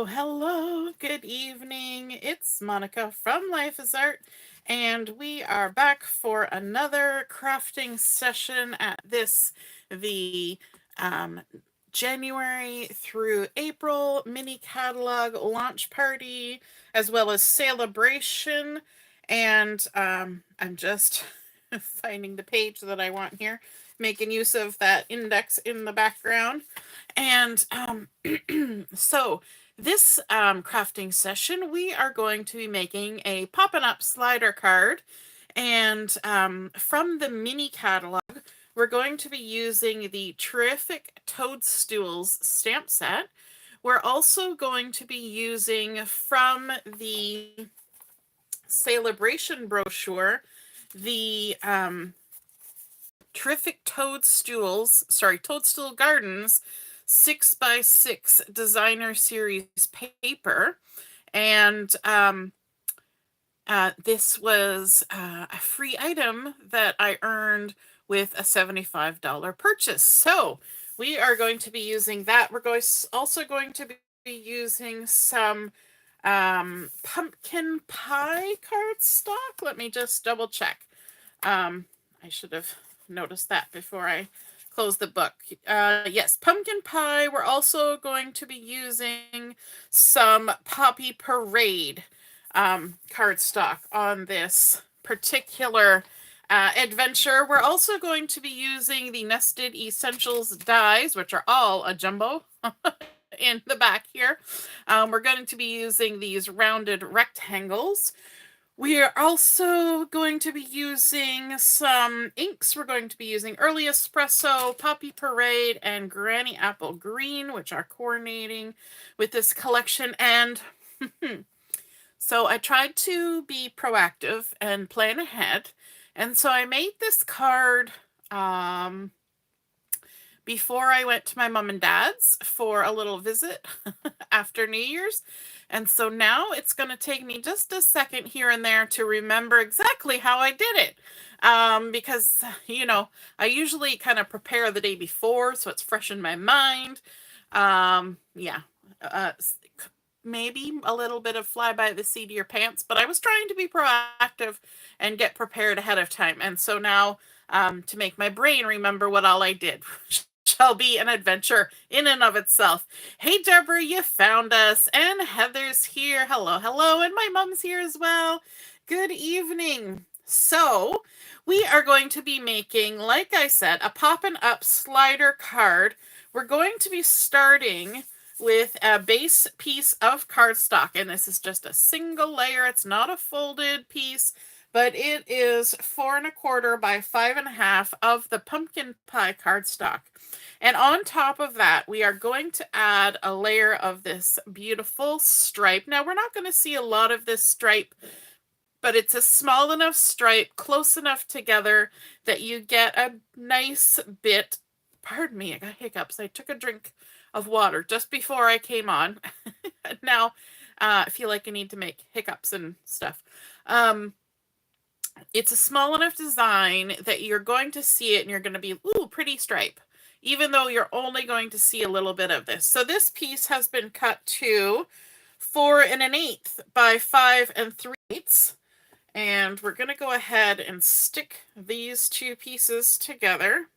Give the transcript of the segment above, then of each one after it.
Hello, good evening. It's Monica from Life is Art, and we are back for another crafting session at the um, January through April mini catalog launch party, as well as Sale-A-Bration. And I'm just finding the page that I want here, making use of that index in the background. And so this crafting session, we are going to be making a Poppin' Up slider card. And from the mini catalog, we're going to be using the terrific Toadstools stamp set. We're also going to be using from the Sale-A-Bration brochure the terrific Toadstool Gardens 6x6 designer series paper. And this was a free item that I earned with a $75 purchase. So we are going to be using that. We're also going to be using some pumpkin pie cardstock. Let me just double check. I should have noticed that before I close the book. Yes, pumpkin pie. We're also going to be using some Poppy Parade cardstock on this particular adventure. We're also going to be using the Nested Essentials dies, which are all a jumbo in the back here. We're going to be using these rounded rectangles. We are also going to be using some inks. We're going to be using Early Espresso, Poppy Parade, and Granny Apple Green, which are coordinating with this collection. And so I tried to be proactive and plan ahead. And so I made this card before I went to my mom and dad's for a little visit after New Year's. And so now it's going to take me just a second here and there to remember exactly how I did it. Because, I usually kind of prepare the day before, so it's fresh in my mind. Yeah. Maybe a little bit of fly by the seat of your pants, but I was trying to be proactive and get prepared ahead of time. And so now, to make my brain remember what all I did shall be an adventure in and of itself. Hey, Deborah, you found us, and Heather's here. Hello, hello, and my mom's here as well. Good evening. So, we are going to be making, like I said, a Poppin' Up slider card. We're going to be starting with a base piece of cardstock, and this is just a single layer. It's not a folded piece, but it is 4 1/4 by 5 1/2 of the pumpkin pie cardstock. And on top of that, we are going to add a layer of this beautiful stripe. Now, we're not going to see a lot of this stripe, but it's a small enough stripe, close enough together that you get a nice bit. Pardon me, I got hiccups. I took a drink of water just before I came on. Now, I feel like I need to make hiccups and stuff. It's a small enough design that you're going to see it and you're going to be, ooh, pretty stripe, even though you're only going to see a little bit of this. So this piece has been cut to 4 1/8 by 5 3/8. And we're going to go ahead and stick these two pieces together.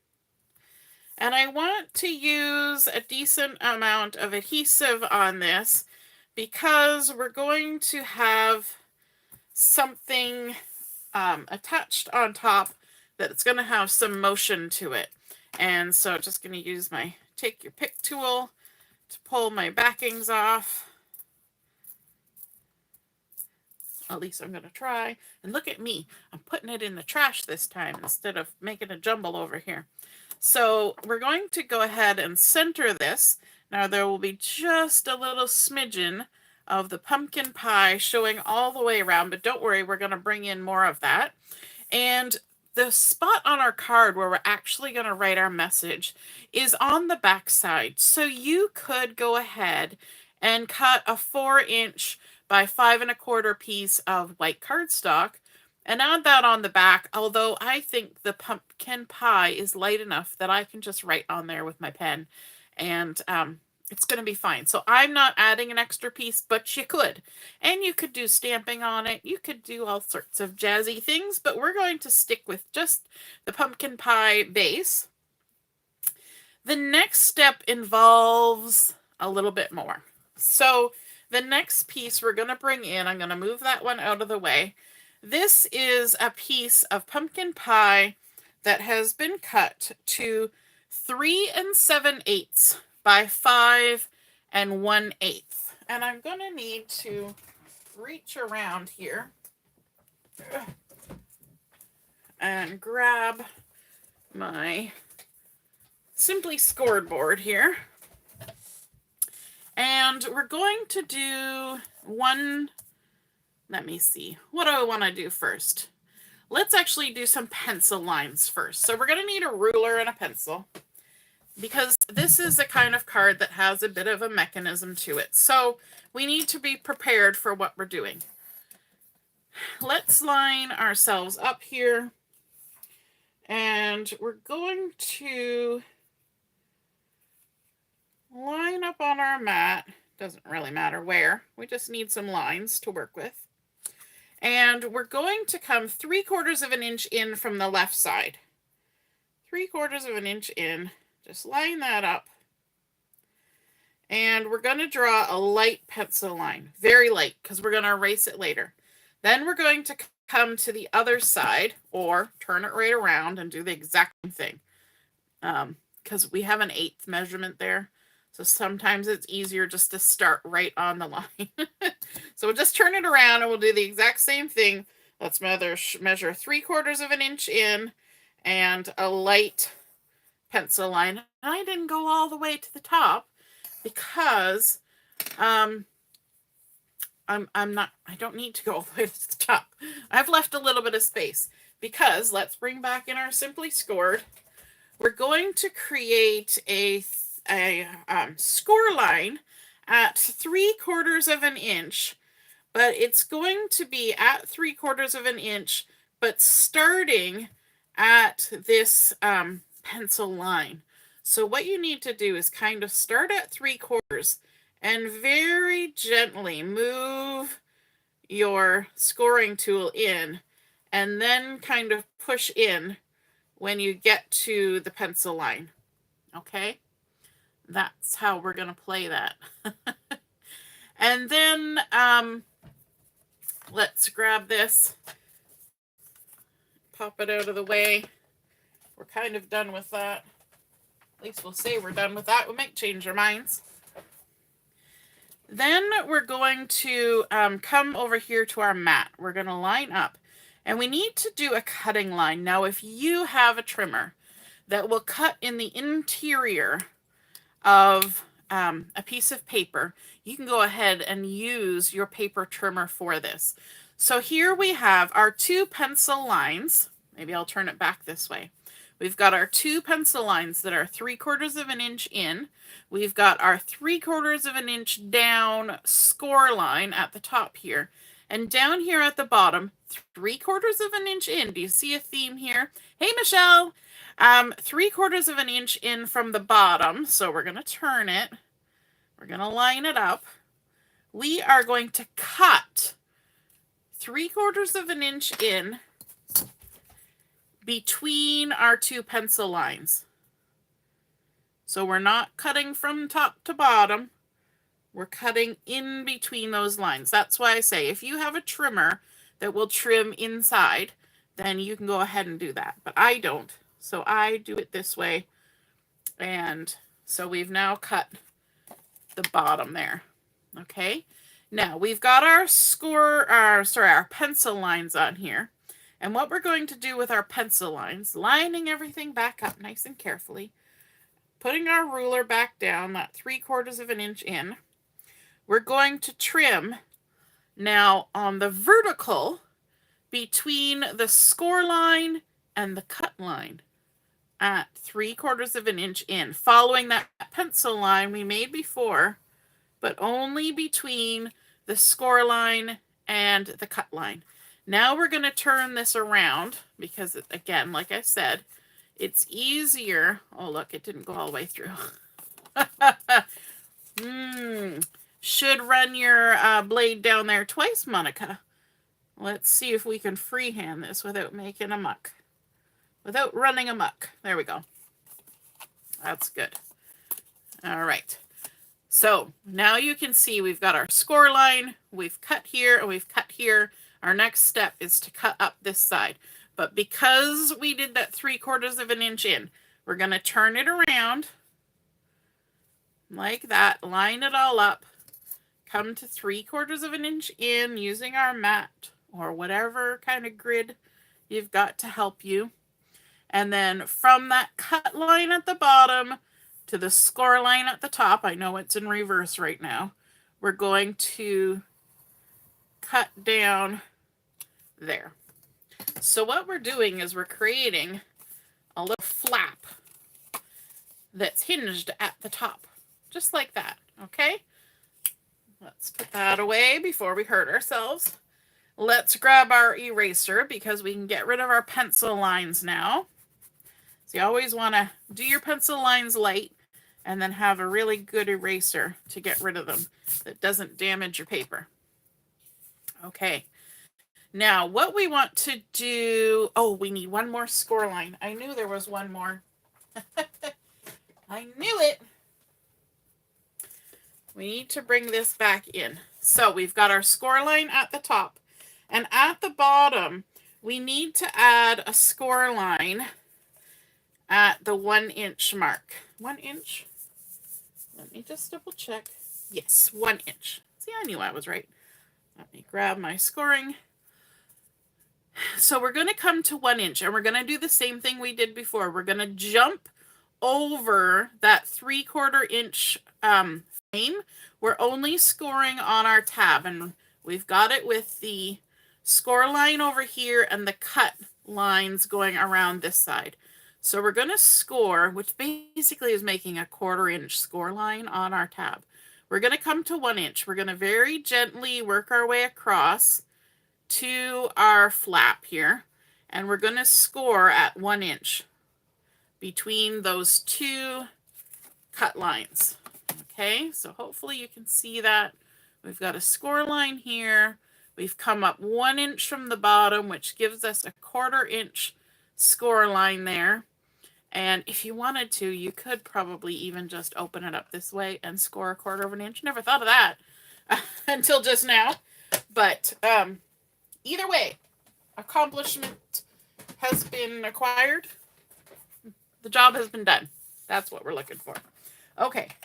And I want to use a decent amount of adhesive on this because we're going to have something attached on top that it's going to have some motion to it. And so just going to use my take your pick tool to pull my backings off. At least I'm going to try. And look at me. I'm putting it in the trash this time instead of making a jumble over here. So we're going to go ahead and center this. Now there will be just a little smidgen of the pumpkin pie showing all the way around, but don't worry, we're going to bring in more of that. And the spot on our card where we're actually going to write our message is on the back side. So you could go ahead and cut a 4-inch by 5 1/4 piece of white cardstock and add that on the back, although I think the pumpkin pie is light enough that I can just write on there with my pen. And it's going to be fine. So I'm not adding an extra piece, but you could. And you could do stamping on it. You could do all sorts of jazzy things, but we're going to stick with just the pumpkin pie base. The next step involves a little bit more. So the next piece we're going to bring in, I'm going to move that one out of the way. This is a piece of pumpkin pie that has been cut to 3 7/8 by 5 1/8. And I'm going to need to reach around here and grab my Simply Scored board here. And we're going to do one, let me see, what do I want to do first? Let's actually do some pencil lines first. So we're going to need a ruler and a pencil because this is a kind of card that has a bit of a mechanism to it. So we need to be prepared for what we're doing. Let's line ourselves up here. And we're going to line up on our mat. Doesn't really matter where. We just need some lines to work with. And we're going to come 3/4 of an inch in from the left side. 3/4 of an inch in. Just line that up. And we're going to draw a light pencil line. Very light, because we're going to erase it later. Then we're going to come to the other side, or turn it right around and do the exact same thing. Because we have an 1/8 measurement there. So sometimes it's easier just to start right on the line. So we'll just turn it around and we'll do the exact same thing. Let's measure 3/4 of an inch in and a light pencil line. And I didn't go all the way to the top because I don't need to go all the way to the top. I've left a little bit of space because let's bring back in our Simply Scored. We're going to create a score line at 3/4 of an inch, but it's going to be at 3/4 of an inch, but starting at this pencil line. So what you need to do is kind of start at 3/4 and very gently move your scoring tool in and then kind of push in when you get to the pencil line. Okay? That's how we're going to play that. And then let's grab this, pop it out of the way. We're kind of done with that. At least we'll say we're done with that. We might change our minds. Then we're going to come over here to our mat. We're going to line up. And we need to do a cutting line. Now, if you have a trimmer that will cut in the interior of a piece of paper, you can go ahead and use your paper trimmer for this. So here we have our 2 pencil lines. Maybe I'll turn it back this way. We've got our 2 pencil lines that are 3/4 of an inch in. We've got our 3/4 of an inch down score line at the top here. And down here at the bottom, 3/4 of an inch in. Do you see a theme here? Hey, Michelle! 3/4 of an inch in from the bottom. So we're going to turn it. We're going to line it up. We are going to cut 3/4 of an inch in between our 2 pencil lines. So we're not cutting from top to bottom. We're cutting in between those lines. That's why I say if you have a trimmer that will trim inside, then you can go ahead and do that. But I don't. So I do it this way. And so we've now cut the bottom there. Okay. Now we've got our our pencil lines on here. And what we're going to do with our pencil lines, lining everything back up nice and carefully, putting our ruler back down, that 3/4 of an inch in, we're going to trim now on the vertical between the score line and the cut line at 3/4 of an inch in, following that pencil line we made before, but only between the score line and the cut line. Now we're going to turn this around because, again, like I said, it's easier. Oh, look, it didn't go all the way through. Should run your blade down there twice, Monica. Let's see if we can freehand this without making a muck. Without running amok. There we go. That's good. All right. So now you can see we've got our score line. We've cut here and we've cut here. Our next step is to cut up this side. But because we did that 3/4 of an inch in, we're going to turn it around like that. Line it all up. Come to 3/4 of an inch in using our mat or whatever kind of grid you've got to help you. And then from that cut line at the bottom to the score line at the top, I know it's in reverse right now, we're going to cut down there. So what we're doing is we're creating a little flap that's hinged at the top, just like that, okay? Let's put that away before we hurt ourselves. Let's grab our eraser because we can get rid of our pencil lines now. So you always want to do your pencil lines light and then have a really good eraser to get rid of them that doesn't damage your paper. Okay. Now what we want to do, oh, we need one more score line. I knew there was one more. I knew it. We need to bring this back in. So we've got our score line at the top, and at the bottom, we need to add a score line at the 1 inch mark. 1 inch? Let me just double check. Yes, 1 inch. See, I knew I was right. Let me grab my scoring. So we're going to come to 1 inch, and we're going to do the same thing we did before. We're going to jump over that 3/4 inch frame. We're only scoring on our tab, and we've got it with the score line over here and the cut lines going around this side. So we're going to score, which basically is making a 1/4 inch score line on our tab. We're going to come to 1 inch. We're going to very gently work our way across to our flap here, and we're going to score at 1 inch between those two cut lines. Okay, so hopefully you can see that. We've got a score line here. We've come up 1 inch from the bottom, which gives us a 1/4 inch score line there. And if you wanted to, you could probably even just open it up this way and score a 1/4 of an inch. Never thought of that until just now. But either way, accomplishment has been acquired. The job has been done. That's what we're looking for. Okay.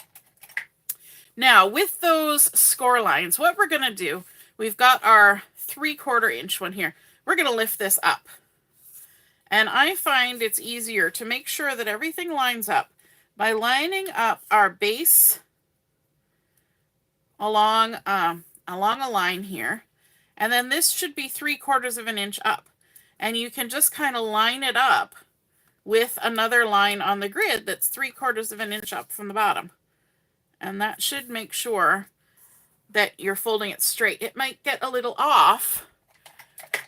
Now, with those score lines, what we're going to do, we've got our 3/4 inch one here. We're going to lift this up. And I find it's easier to make sure that everything lines up by lining up our base along a line here. And then this should be 3/4 of an inch up. And you can just kind of line it up with another line on the grid that's 3/4 of an inch up from the bottom. And that should make sure that you're folding it straight. It might get a little off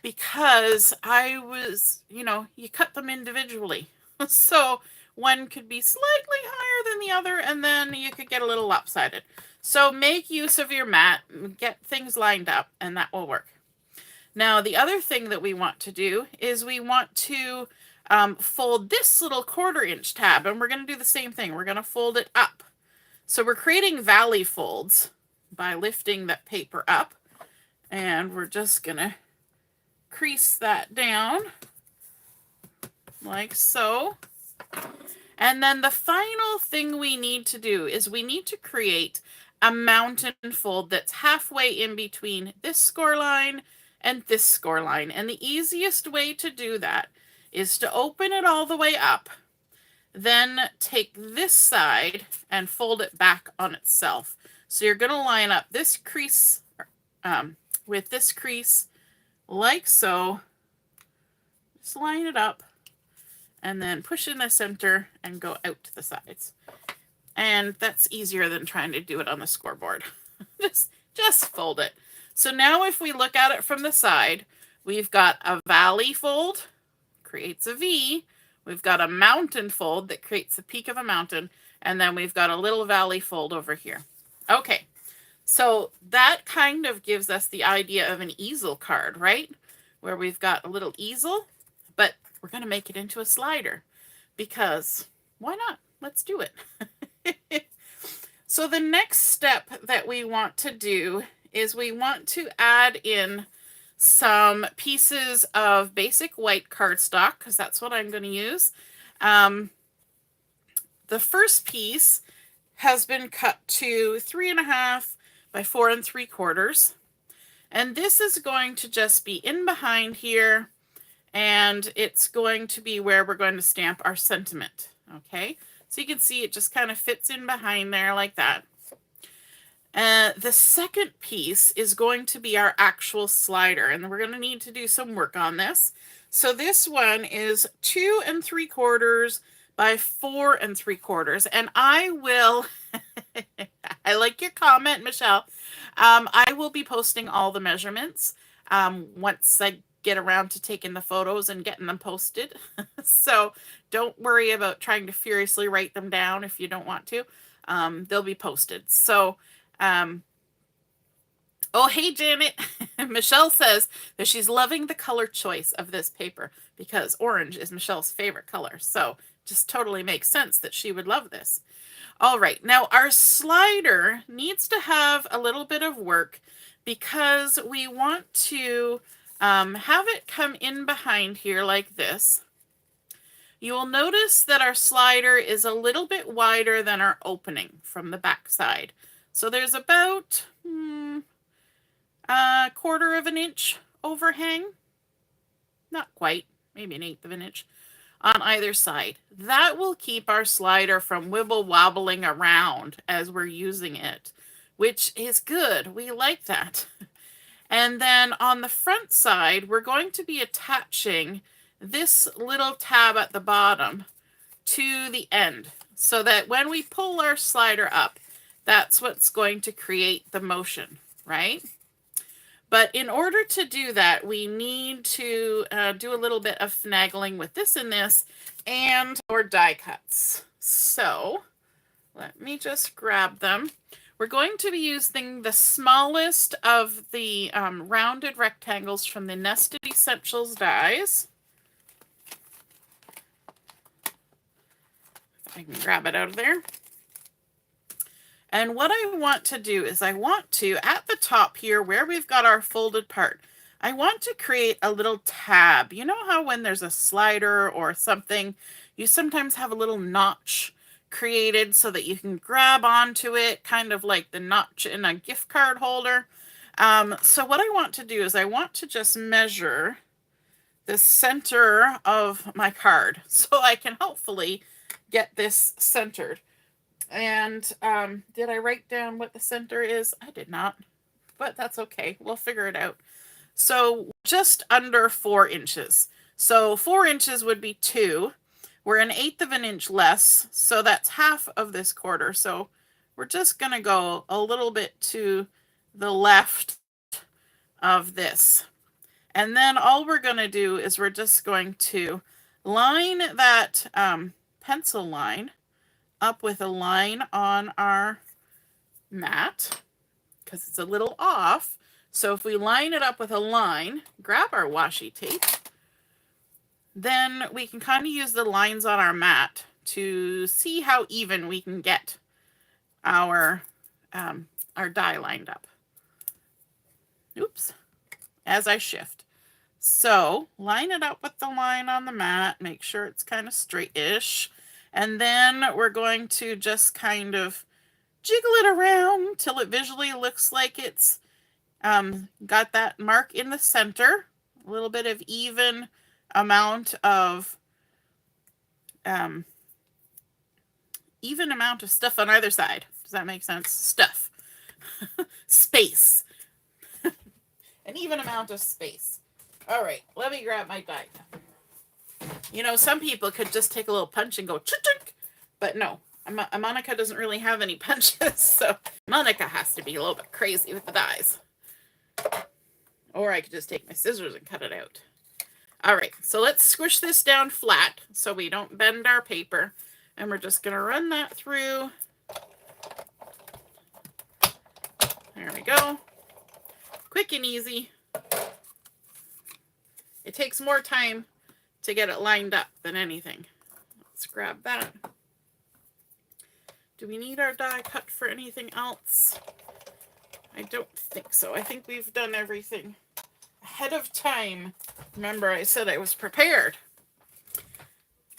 because you cut them individually. So one could be slightly higher than the other, and then you could get a little lopsided. So make use of your mat, get things lined up, and that will work. Now, the other thing that we want to do is we want to fold this little 1/4 inch tab, and we're going to do the same thing. We're going to fold it up. So we're creating valley folds by lifting that paper up, and we're just going to crease that down like so. And then the final thing we need to do is we need to create a mountain fold that's halfway in between this score line and this score line. And the easiest way to do that is to open it all the way up, then take this side and fold it back on itself. So you're going to line up this crease with this crease like so. Just line it up and then push in the center and go out to the sides. And that's easier than trying to do it on the scoreboard. just fold it. So now if we look at it from the side, we've got a valley fold, creates a V. We've got a mountain fold that creates the peak of a mountain. And then we've got a little valley fold over here. Okay, so that kind of gives us the idea of an easel card, right? Where we've got a little easel, but we're going to make it into a slider because why not? Let's do it. So the next step that we want to do is we want to add in some pieces of basic white cardstock because that's what I'm going to use. The first piece has been cut to 3.5 by 4 3/4. And this is going to just be in behind here, and it's going to be where we're going to stamp our sentiment. Okay, so you can see it just kind of fits in behind there like that. The second piece is going to be our actual slider, and we're going to need to do some work on this. So this one is 2 3/4 by 4 3/4, and I will, I like your comment, Michelle. I will be posting all the measurements once I get around to taking the photos and getting them posted. So don't worry about trying to furiously write them down if you don't want to. They'll be posted. So, oh, hey, Janet. Michelle says that she's loving the color choice of this paper because orange is Michelle's favorite color. So just totally makes sense that she would love this. All right, now our slider needs to have a little bit of work because we want to have it come in behind here like this. You will notice that our slider is a little bit wider than our opening from the back side. So there's about 1/4 of an inch overhang. Not quite, maybe 1/8 of an inch on either side. That will keep our slider from wibble wobbling around as we're using it, which is good. We like that. And then on the front side, we're going to be attaching this little tab at the bottom to the end so that when we pull our slider up, that's what's going to create the motion, right? But in order to do that, we need to do a little bit of finagling with this and this and or die cuts. So let me just grab them. We're going to be using the smallest of the rounded rectangles from the Nested Essentials dies. If I can grab it out of there. And what I want to do is I want to, at the top here where we've got our folded part, I want to create a little tab. You know how when there's a slider or something, you sometimes have a little notch created so that you can grab onto it, kind of like the notch in a gift card holder. So what I want to do is I want to just measure the center of my card so I can hopefully get this centered. And did I write down what the center is? I did not, but that's okay. We'll figure it out. So just under 4 inches. So 4 inches would be 2. We're 1/8 of an inch less, so that's half of this 1/4. So we're just going to go a little bit to the left of this. And then all we're going to do is we're just going to line that pencil line up with a line on our mat because it's a little off. So if we line it up with a line, grab our washi tape, then we can kind of use the lines on our mat to see how even we can get our die lined up. Oops, as I shift. So line it up with the line on the mat, make sure it's kind of straight-ish. And then we're going to just kind of jiggle it around till it visually looks like it's got that mark in the center. A little bit of even amount of stuff on either side. Does that make sense? Stuff. Space. An even amount of space. All right, let me grab my die. You know, some people could just take a little punch and go chink, but no, Monica doesn't really have any punches, so Monica has to be a little bit crazy with the dies. Or I could just take my scissors and cut it out. All right, so let's squish this down flat so we don't bend our paper, and we're just going to run that through. There we go. Quick and easy. It takes more time to get it lined up than anything. Let's grab that. Do we need our die cut for anything else? I don't think so. I think we've done everything ahead of time. Remember, I said I was prepared.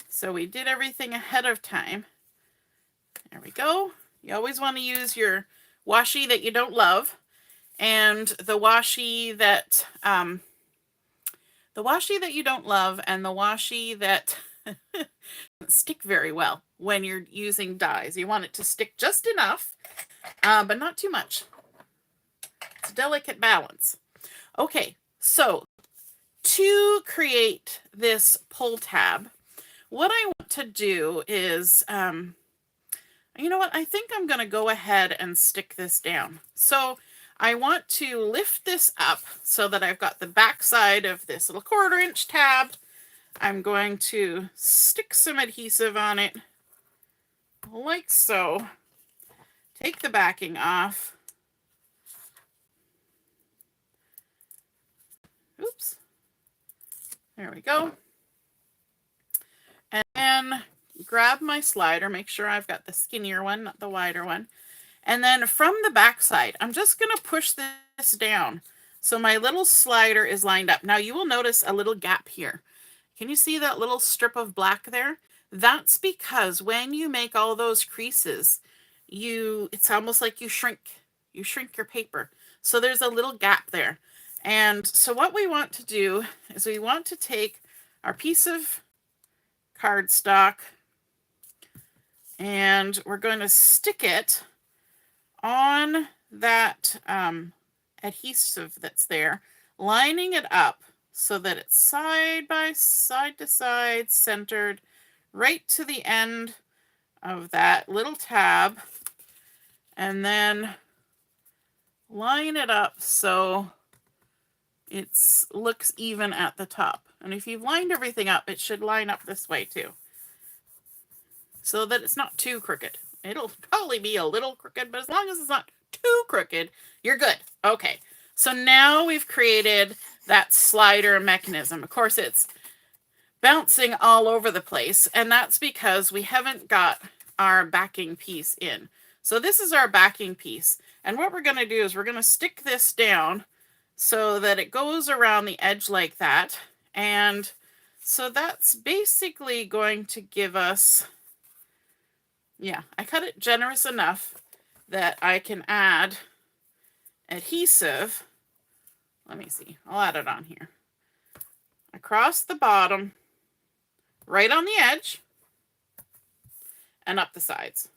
So we did everything ahead of time. There we go. You always want to use your washi that you don't love, and the washi that you don't love, and the washi that doesn't stick very well when you're using dies. You want it to stick just enough, but not too much. It's a delicate balance. Okay, so to create this pull tab, what I want to do is, you know what? I think I'm going to go ahead and stick this down. So I want to lift this up so that I've got the back side of this little 1/4 inch tab. I'm going to stick some adhesive on it, like so. Take the backing off. Oops. There we go. And then grab my slider, make sure I've got the skinnier one, not the wider one. And then from the back side, I'm just going to push this down so my little slider is lined up. Now you will notice a little gap here. Can you see that little strip of black there? That's because when you make all those creases, it's almost like you shrink your paper. So there's a little gap there. And so what we want to do is we want to take our piece of cardstock and we're going to stick it on that adhesive that's there, lining it up so that it's side to side, centered right to the end of that little tab, and then line it up so it looks even at the top. And if you've lined everything up, it should line up this way too, so that it's not too crooked. It'll probably be a little crooked, but as long as it's not too crooked, you're good. Okay, so now we've created that slider mechanism. Of course, it's bouncing all over the place, and that's because we haven't got our backing piece in. So this is our backing piece, and what we're going to do is we're going to stick this down so that it goes around the edge like that. And so that's basically going to give us, yeah, I cut it generous enough that I can add adhesive. Let me see, I'll add it on here. Across the bottom, right on the edge, and up the sides.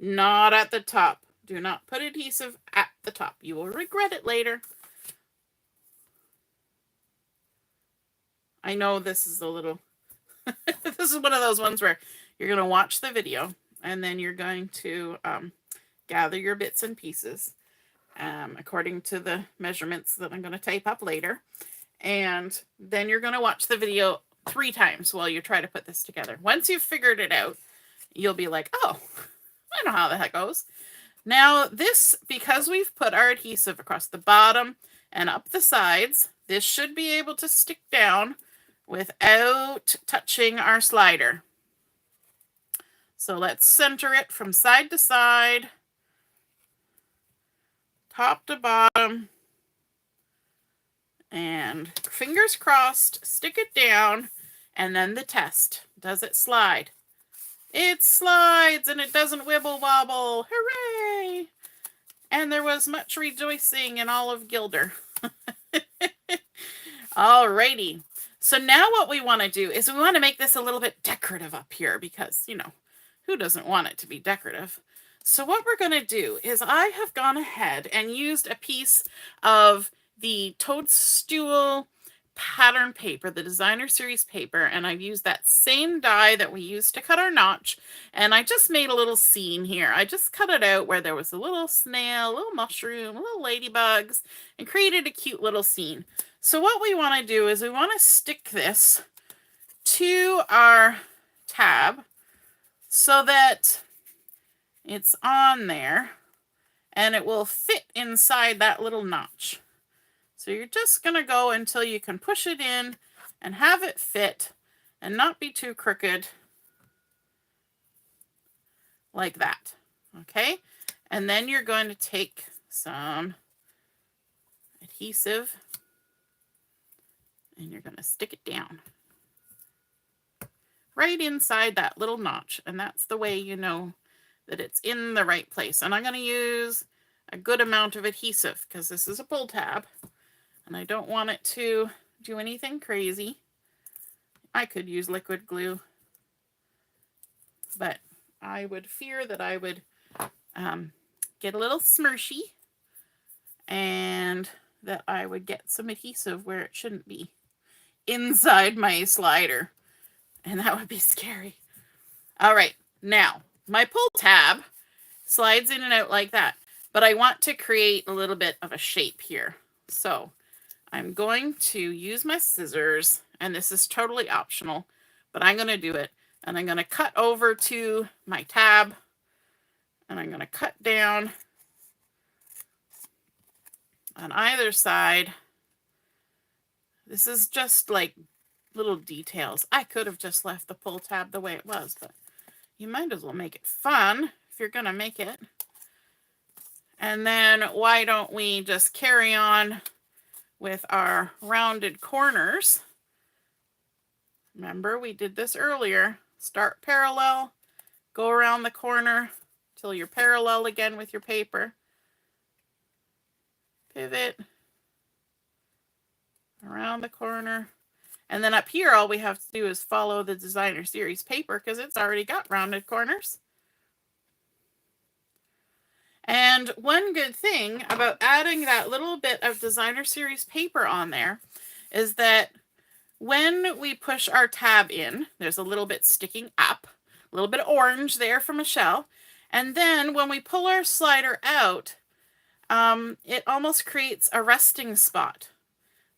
Not at the top. Do not put adhesive at the top. You will regret it later. I know this is a little, this is one of those ones where you're going to watch the video and then you're going to gather your bits and pieces according to the measurements that I'm going to type up later. And then you're going to watch the video 3 times while you try to put this together. Once you've figured it out, you'll be like, oh, I know how the heck goes. Now this, because we've put our adhesive across the bottom and up the sides, this should be able to stick down without touching our slider. So let's center it from side to side, top to bottom, and fingers crossed, stick it down, and then the test. Does it slide? It slides and it doesn't wibble wobble. Hooray! And there was much rejoicing in all of Gilder. Alrighty. So now what we want to do is we want to make this a little bit decorative up here because, you know, who doesn't want it to be decorative? So what we're going to do is I have gone ahead and used a piece of the Toadstool pattern paper, the designer series paper, and I've used that same die that we used to cut our notch, and I just made a little scene here. I just cut it out where there was a little snail, a little mushroom, a little ladybugs, and created a cute little scene. So what we want to do is we want to stick this to our tab so that it's on there, and it will fit inside that little notch. So you're just going to go until you can push it in and have it fit and not be too crooked, like that. Okay, and then you're going to take some adhesive and you're going to stick it down right inside that little notch, and that's the way you know that it's in the right place. And I'm going to use a good amount of adhesive because this is a pull tab and I don't want it to do anything crazy. I could use liquid glue, but I would fear that I would get a little smushy and that I would get some adhesive where it shouldn't be inside my slider, and that would be scary. All right, now my pull tab slides in and out like that, but I want to create a little bit of a shape here. So I'm going to use my scissors, and this is totally optional, but I'm going to do it. And I'm going to cut over to my tab, and I'm going to cut down on either side. This is just like little details. I could have just left the pull tab the way it was, but you might as well make it fun if you're going to make it. And then why don't we just carry on with our rounded corners? Remember, we did this earlier. Start parallel, go around the corner till you're parallel again with your paper. Pivot around the corner. And then up here, all we have to do is follow the designer series paper because it's already got rounded corners. And one good thing about adding that little bit of designer series paper on there is that when we push our tab in, there's a little bit sticking up, a little bit of orange there from Michelle. And then when we pull our slider out, it almost creates a resting spot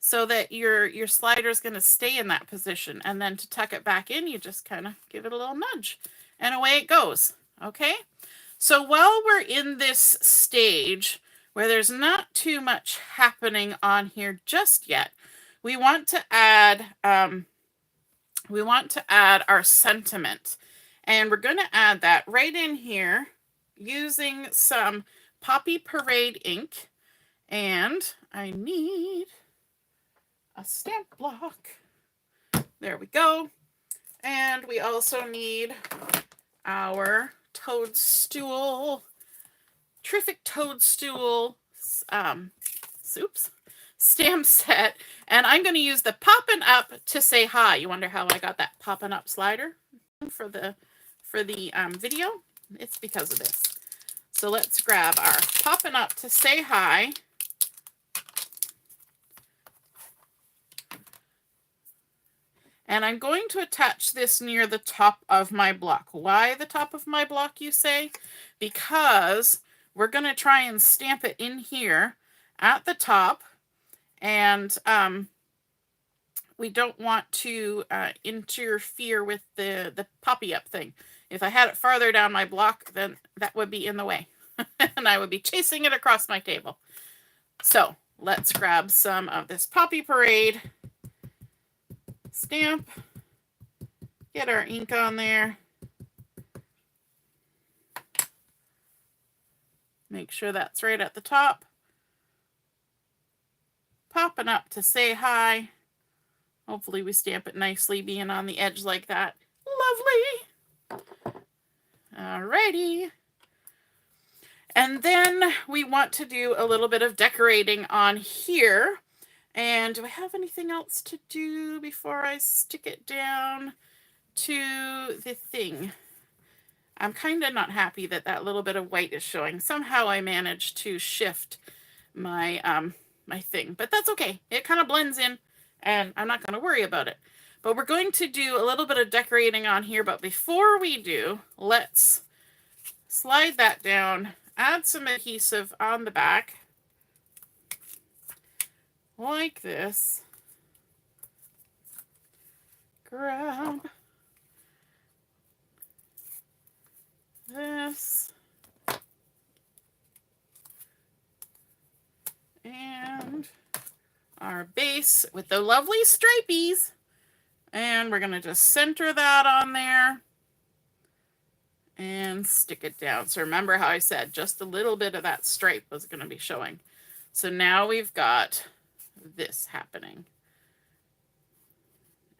so that your slider is going to stay in that position. And then to tuck it back in, you just kind of give it a little nudge and away it goes. Okay. So while we're in this stage where there's not too much happening on here just yet, we want to add our sentiment, and we're going to add that right in here using some Poppy Parade ink, and I need a stamp block. There we go. And we also need our Toadstool, terrific Toadstool stamp set, and I'm going to use the Poppin' Up to Say Hi. You wonder how I got that Poppin' Up slider for the video? It's because of this. So let's grab our Poppin' Up to Say Hi. And I'm going to attach this near the top of my block. Why the top of my block, you say? Because we're going to try and stamp it in here at the top. And we don't want to interfere with the poppy up thing. If I had it farther down my block, then that would be in the way. And I would be chasing it across my table. So let's grab some of this Poppy Parade stamp, get our ink on there, make sure that's right at the top, Poppin' Up to Say Hi. Hopefully we stamp it nicely being on the edge like that. Lovely. Alrighty. And then we want to do a little bit of decorating on here. And do I have anything else to do before I stick it down to the thing? I'm kind of not happy that that little bit of white is showing. Somehow I managed to shift my my thing, but that's okay. It kind of blends in and I'm not going to worry about it. But we're going to do a little bit of decorating on here. But before we do, let's slide that down, add some adhesive on the back. Like this. Grab this. base with the lovely stripies. And we're going to just center that on there and stick it down. So remember how I said just a little bit of that stripe was going to be showing. So now we've got this happening.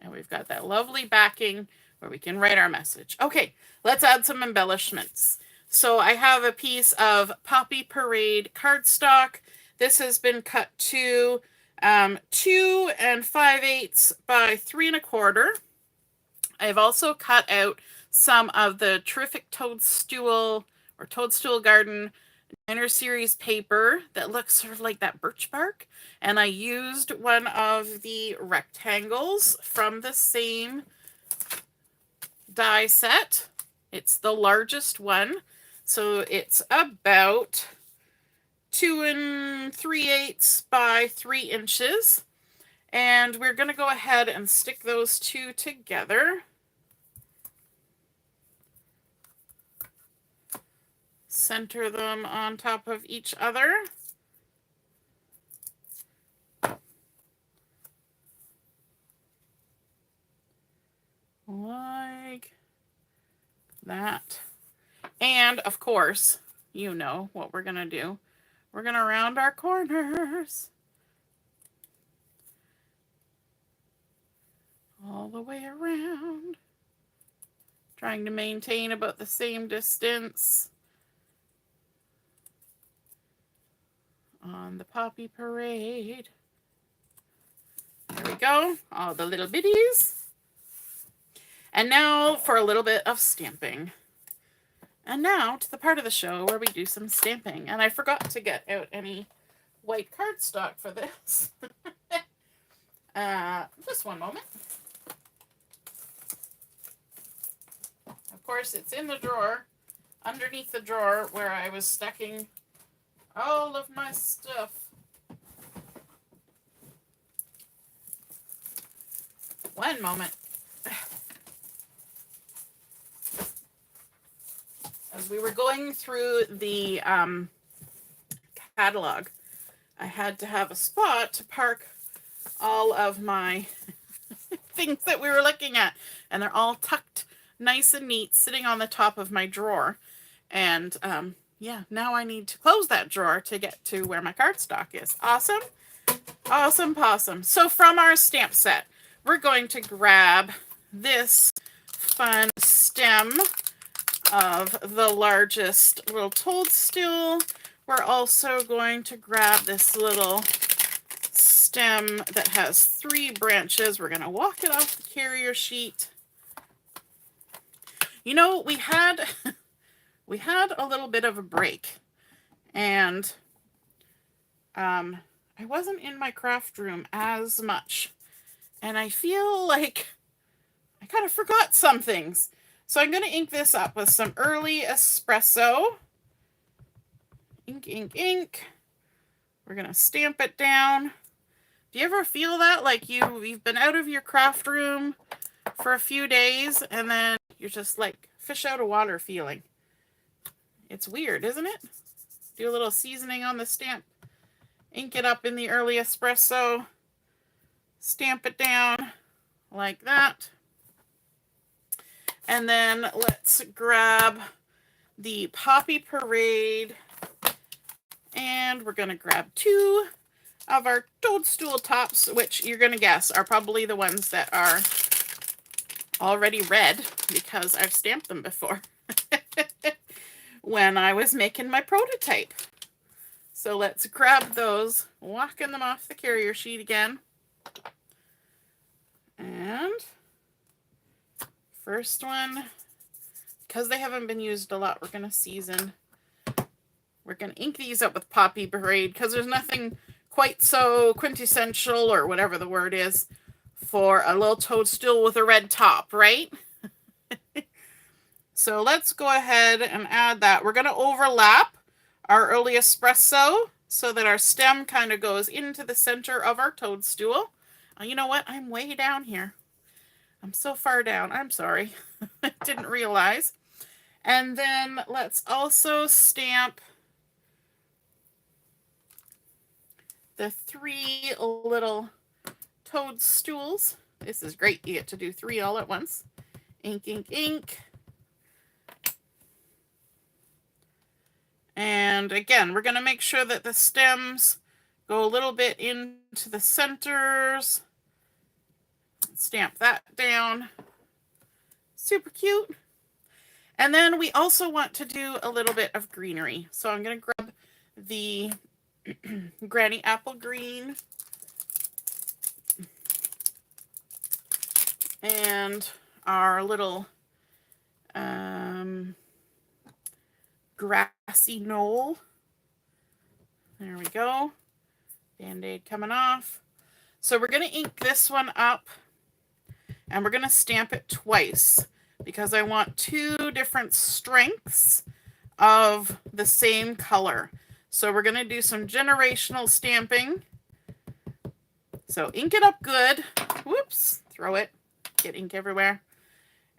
And we've got that lovely backing where we can write our message. Okay, let's add some embellishments. So I have a piece of Poppy Parade cardstock. This has been cut to 2 5/8 by 3 1/4. I've also cut out some of the terrific Toadstool or Toadstool Garden Designer Series paper that looks sort of like that birch bark. And I used one of the rectangles from the same die set. It's the largest one. So it's about 2 3/8 by 3 inches. And we're going to go ahead and stick those two together. Center them on top of each other. Like that. And of course, you know what we're going to do. We're going to round our corners. All the way around. Trying to maintain about the same distance on the Poppy Parade. There we go, all the little bitties. And now for a little bit of stamping. And now to the part of the show where we do some stamping. And I forgot to get out any white cardstock for this. Just one moment. Of course, it's in the drawer, underneath the drawer where I was stacking all of my stuff. One moment. As we were going through the catalog, I had to have a spot to park all of my things that we were looking at. And they're all tucked nice and neat, sitting on the top of my drawer. And yeah, now I need to close that drawer to get to where my cardstock is. Awesome. Awesome possum. So from our stamp set, we're going to grab this fun stem of the largest little Toadstool. We're also going to grab this little stem that has 3 branches. We're going to walk it off the carrier sheet. You know, we had a little bit of a break, and I wasn't in my craft room as much, and I feel like I kind of forgot some things. So I'm going to ink this up with some early espresso. Ink, ink, ink. We're going to stamp it down. Do you ever feel that? Like you've been out of your craft room for a few days, and then you're just like fish out of water feeling. It's weird, isn't it? Do a little seasoning on the stamp. Ink it up in the early espresso. Stamp it down like that. And then let's grab the Poppy Parade. And we're going to grab 2 of our Toadstool tops, which you're going to guess are probably the ones that are already red because I've stamped them before when I was making my prototype. So let's grab those, walking them off the carrier sheet again. And first one, because they haven't been used a lot, we're going to season. We're going to ink these up with Poppy Parade because there's nothing quite so quintessential, or whatever the word is, for a little Toadstool with a red top, right? So let's go ahead and add that. We're going to overlap our early espresso so that our stem kind of goes into the center of our Toadstool. You know what? I'm way down here. I'm so far down. I'm sorry. I didn't realize. And then let's also stamp the 3 little Toadstools. This is great. You get to do 3 all at once. Ink, ink, ink. And again, we're going to make sure that the stems go a little bit into the centers. Stamp that down. Super cute. And then we also want to do a little bit of greenery. So I'm going to grab the Granny Apple Green and our little grassy knoll. There we go. Band-Aid coming off. So we're going to ink this one up and we're going to stamp it twice because I want 2 different strengths of the same color. So we're going to do some generational stamping. So ink it up good. Whoops, throw it. Get ink everywhere.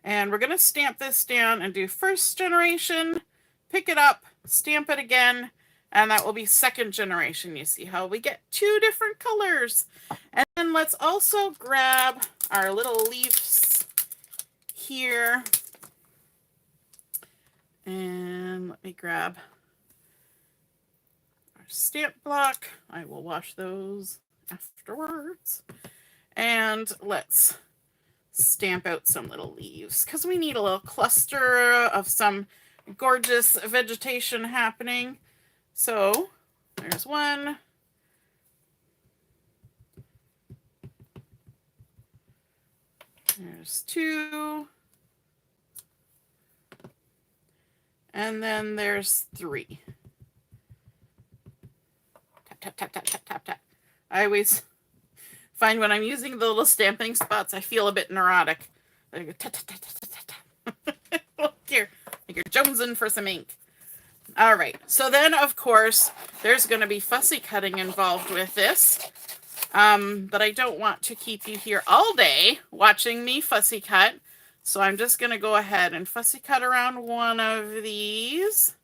And we're going to stamp this down and do first generation, pick it up, stamp it again, and that will be second generation. You see how we get 2 different colors. And then let's also grab our little leaves here. And let me grab our stamp block. I will wash those afterwards. And let's stamp out some little leaves because we need a little cluster of some gorgeous vegetation happening. So there's 1. There's 2. And then there's 3. Tap, tap, tap, tap, tap, tap, tap. I always find when I'm using the little stamping spots, I feel a bit neurotic. I go tap, tap, tap, tap, tap, tap. Look here, like you're jonesing for some ink. All right, so then of course there's going to be fussy cutting involved with this, but I don't want to keep you here all day watching me fussy cut. So I'm just going to go ahead and fussy cut around one of these.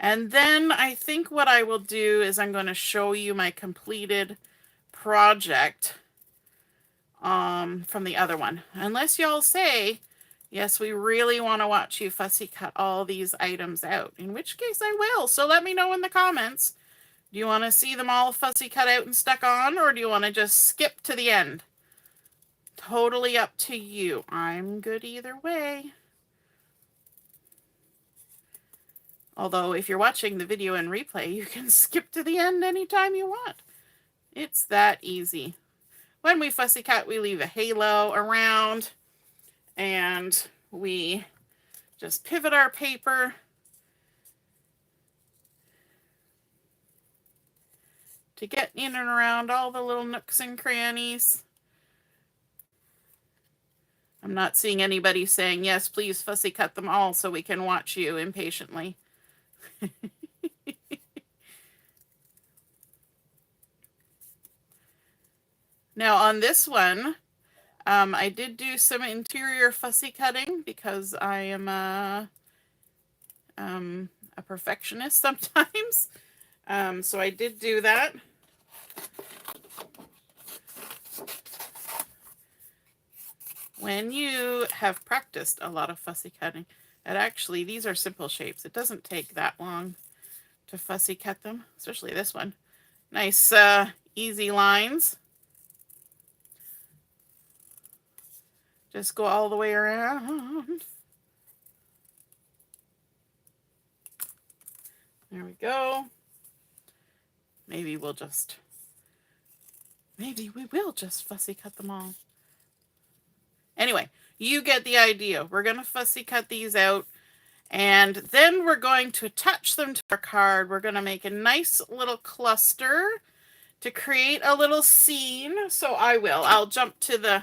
And then I think what I will do is I'm going to show you my completed project from the other one. Unless y'all say, yes, we really want to watch you fussy cut all these items out. In which case I will. So let me know in the comments. Do you want to see them all fussy cut out and stuck on? Or do you want to just skip to the end? Totally up to you. I'm good either way. Although if you're watching the video in replay, you can skip to the end anytime you want. It's that easy. When we fussy cut, we leave a halo around and we just pivot our paper to get in and around all the little nooks and crannies. I'm not seeing anybody saying, yes, please fussy cut them all so we can watch you impatiently. Now on this one, I did do some interior fussy cutting because I am a perfectionist sometimes. So I did do that. When you have practiced a lot of fussy cutting, and actually these are simple shapes. It doesn't take that long to fussy cut them, especially this one. Nice, easy lines. Just go all the way around. There we go. Maybe we will just fussy cut them all. Anyway, you get the idea. We're going to fussy cut these out. And then we're going to attach them to our card. We're going to make a nice little cluster to create a little scene. So I'll jump to the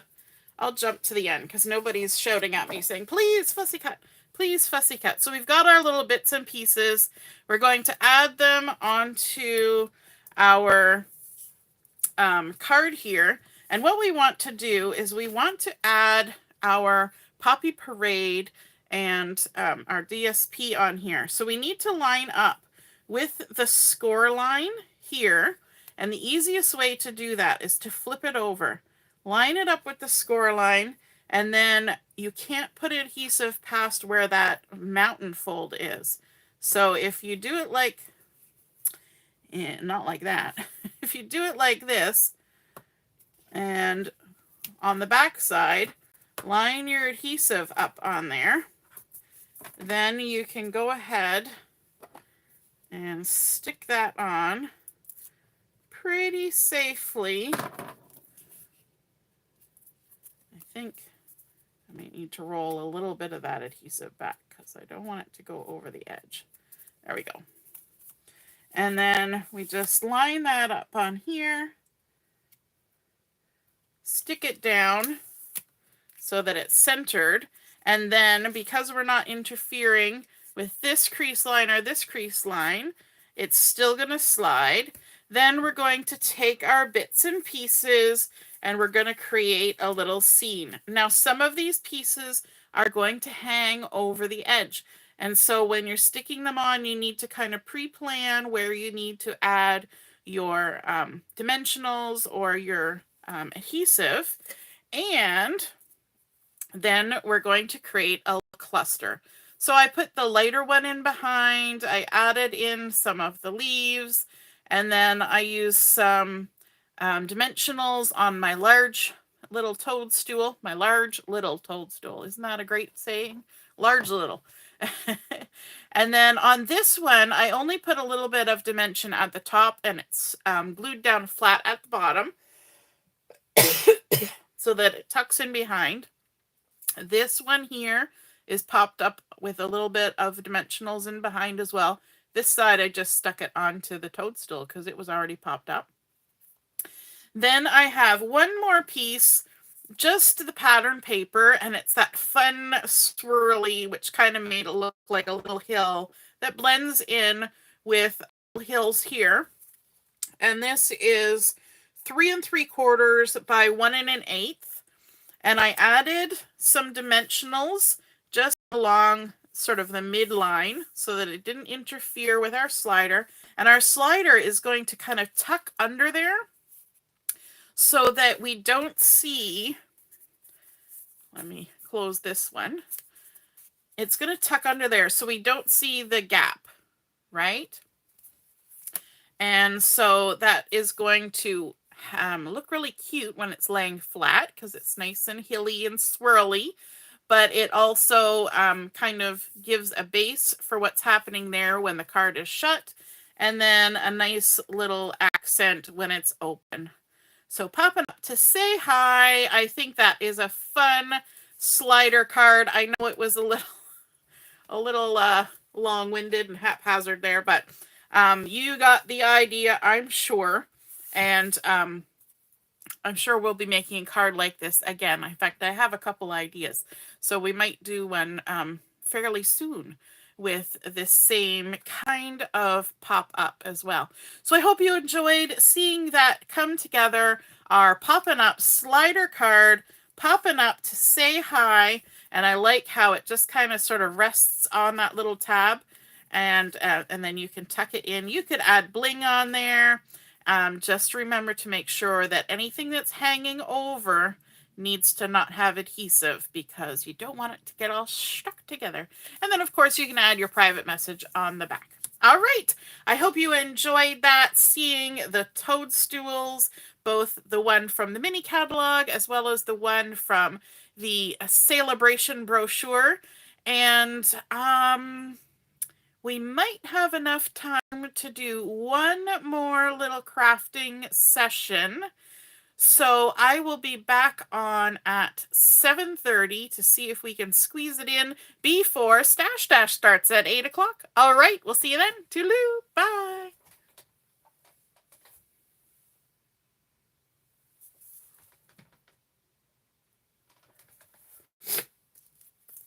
end because nobody's shouting at me saying, please fussy cut, please fussy cut. So we've got our little bits and pieces. We're going to add them onto our card here. And what we want to do is we want to add our Poppy Parade and our DSP on here. So we need to line up with the score line here. And the easiest way to do that is to flip it over. line it up with the score line, and then you can't put adhesive past where that mountain fold is. So if you do it like, not like that, if you do it like this, and on the back side, line your adhesive up on there, then you can go ahead and stick that on pretty safely. I think I may need to roll a little bit of that adhesive back because I don't want it to go over the edge. There we go. And then we just line that up on here, stick it down so that it's centered, and then because we're not interfering with this crease line or this crease line, it's still going to slide. Then we're going to take our bits and pieces and we're going to create a little scene. Now, some of these pieces are going to hang over the edge. And so when you're sticking them on, you need to kind of pre-plan where you need to add your dimensionals or your adhesive. And then we're going to create a cluster. So I put the lighter one in behind, I added in some of the leaves, and then I used some dimensionals on my large little toadstool, my large little toadstool. Isn't that a great saying? Large little. And then on this one, I only put a little bit of dimension at the top, and it's glued down flat at the bottom so that it tucks in behind. This one here is popped up with a little bit of dimensionals in behind as well. This side, I just stuck it onto the toadstool because it was already popped up. Then I have one more piece, just the pattern paper, and it's that fun swirly, which kind of made it look like a little hill that blends in with hills here. And this is 3 3/4 by 1 1/8. And I added some dimensionals just along sort of the midline so that it didn't interfere with our slider. And our slider is going to kind of tuck under there so that we don't see, let me close this one. It's going to tuck under there so we don't see the gap, right? And so that is going to look really cute when it's laying flat because it's nice and hilly and swirly, but it also kind of gives a base for what's happening there when the card is shut, and then a nice little accent when it's open. So Poppin Up to Say Hi, I think that is a fun slider card. I know it was a little long-winded and haphazard there, but you got the idea, I'm sure. And I'm sure we'll be making a card like this again. In fact, I have a couple ideas. So we might do one fairly soon with this same kind of pop-up as well. So I hope you enjoyed seeing that come together. Our Poppin' Up slider card, Poppin' Up to Say Hi. And I like how it just kind of sort of rests on that little tab. And then you can tuck it in. You could add bling on there. Just remember to make sure that anything that's hanging over needs to not have adhesive because you don't want it to get all stuck together. And then, of course, you can add your private message on the back. All right. I hope you enjoyed that, seeing the toadstools, both the one from the mini catalog as well as the one from the Sale-A-Bration brochure. And we might have enough time to do one more little crafting session. So I will be back on at 7:30 to see if we can squeeze it in before Stash Dash starts at 8 o'clock. All right, we'll see you then. Toodaloo. Bye.